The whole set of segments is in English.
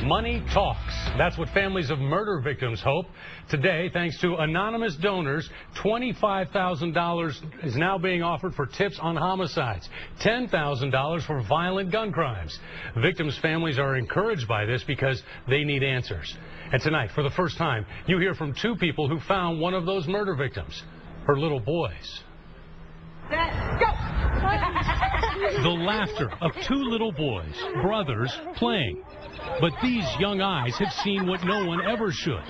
Money talks. That's what families of murder victims hope. Today, thanks to anonymous donors, $25,000 is now being offered for tips on homicides, $10,000 for violent gun crimes. Victims' families are encouraged by this because they need answers. And tonight, for the first time, you hear from two people who found one of those murder victims, her little boys. Go! The laughter of two little boys, brothers, playing. But these young eyes have seen what no one ever should.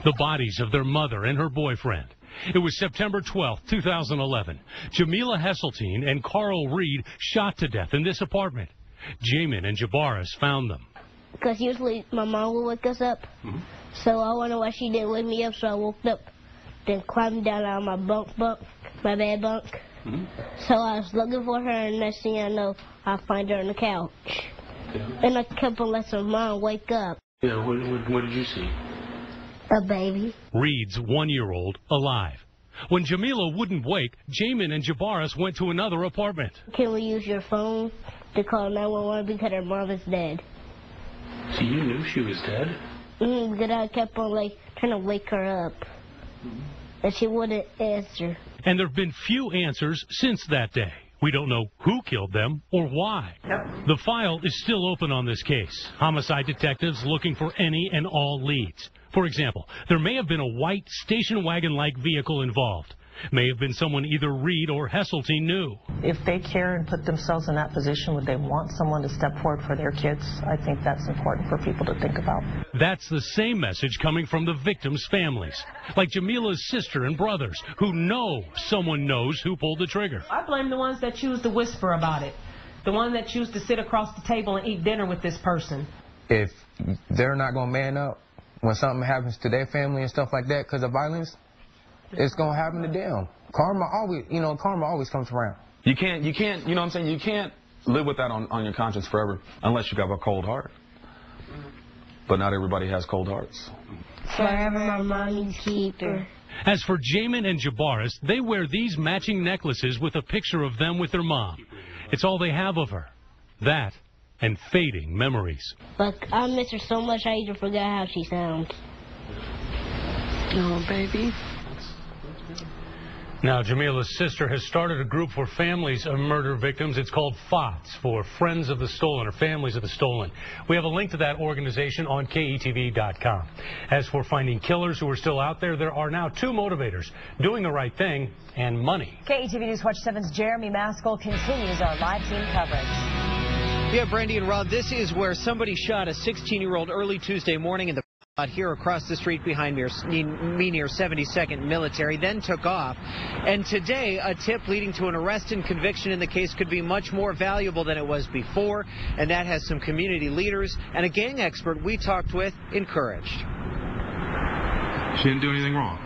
The bodies of their mother and her boyfriend. It was September 12, 2011. Jamila Hesseltine and Carl Reed shot to death in this apartment. Jamin and Jabaris found them. Because usually my mom would wake us up. So I wonder why she didn't wake me up, so I woke up, then climbed down out of my bed bunk. So I was looking for her, and next thing I know, I find her on the couch. And I kept on letting her mom wake up. Yeah, what did you see? A baby. Reed's 1-year-old alive. When Jamila wouldn't wake, Jamin and Jabaris went to another apartment. Can we use your phone to call 911 because her mom is dead? So you knew she was dead? Because I kept on trying to wake her up. And she wouldn't answer. And there have been few answers since that day. We don't know who killed them or why. The file is still open on this case. Homicide detectives looking for any and all leads. For example, there may have been a white station wagon-like vehicle involved. May have been someone either Reed or Hesseltine knew. If they care and put themselves in that position, would they want someone to step forward for their kids? I think that's important for people to think about. That's the same message coming from the victims' families, like Jamila's sister and brothers, who know someone knows who pulled the trigger. I blame the ones that choose to whisper about it, the ones that choose to sit across the table and eat dinner with this person. If they're not going to man up when something happens to their family and stuff like that because of violence, it's going to happen to them. Karma always comes around. You can't, you know what I'm saying? You can't live with that on your conscience forever unless you got a cold heart. But not everybody has cold hearts. Forever my mommy keeper. As for Jamin and Jabaris, they wear these matching necklaces with a picture of them with their mom. It's all they have of her. That and fading memories. I miss her so much I even forgot how she sounds. Oh, baby. Now, Jamila's sister has started a group for families of murder victims. It's called FOTS, for Friends of the Stolen, or Families of the Stolen. We have a link to that organization on ketv.com. As for finding killers who are still out there, there are now two motivators: doing the right thing and money. KETV News Watch 7's Jeremy Maskell continues our live team coverage. Yeah, Brandy and Rob, this is where somebody shot a 16-year-old early Tuesday morning in the here across the street behind me near 72nd Military, then took off. And today, a tip leading to an arrest and conviction in the case could be much more valuable than it was before, and that has some community leaders and a gang expert we talked with encouraged. She didn't do anything wrong.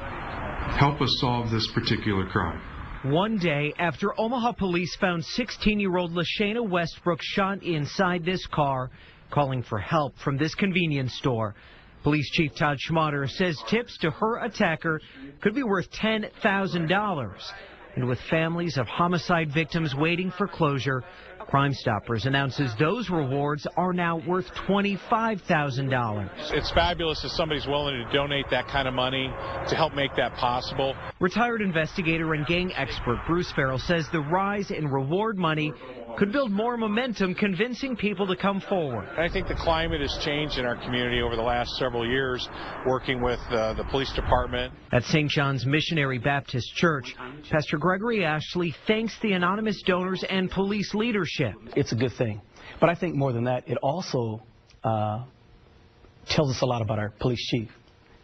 Help us solve this particular crime. One day after Omaha police found 16-year-old LaShayna Westbrook shot inside this car, calling for help from this convenience store. Police Chief Todd Schmatter says tips to her attacker could be worth $10,000. And with families of homicide victims waiting for closure, Crime Stoppers announces those rewards are now worth $25,000. It's fabulous if somebody's willing to donate that kind of money to help make that possible. Retired investigator and gang expert Bruce Farrell says the rise in reward money could build more momentum, convincing people to come forward. I think the climate has changed in our community over the last several years, working with the police department. At St. John's Missionary Baptist Church, Pastor Gregory Ashley thanks the anonymous donors and police leadership. It's a good thing. But I think more than that, it also tells us a lot about our police chief,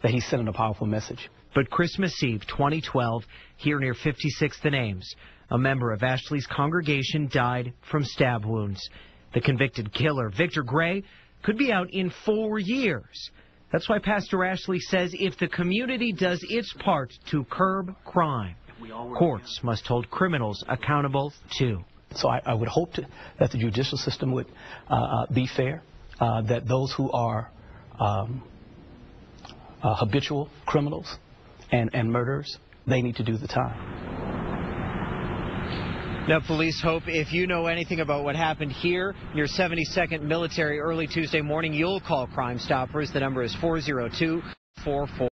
that he's sending a powerful message. But Christmas Eve 2012, here near 56th and Ames, a member of Ashley's congregation died from stab wounds. The convicted killer, Victor Gray, could be out in 4 years. That's why Pastor Ashley says if the community does its part to curb crime, courts must hold criminals accountable too. So I would hope that the judicial system would be fair, that those who are habitual criminals and murderers, they need to do the time. Now, police hope if you know anything about what happened here near 72nd Military early Tuesday morning, you'll call Crime Stoppers. The number is 402-44.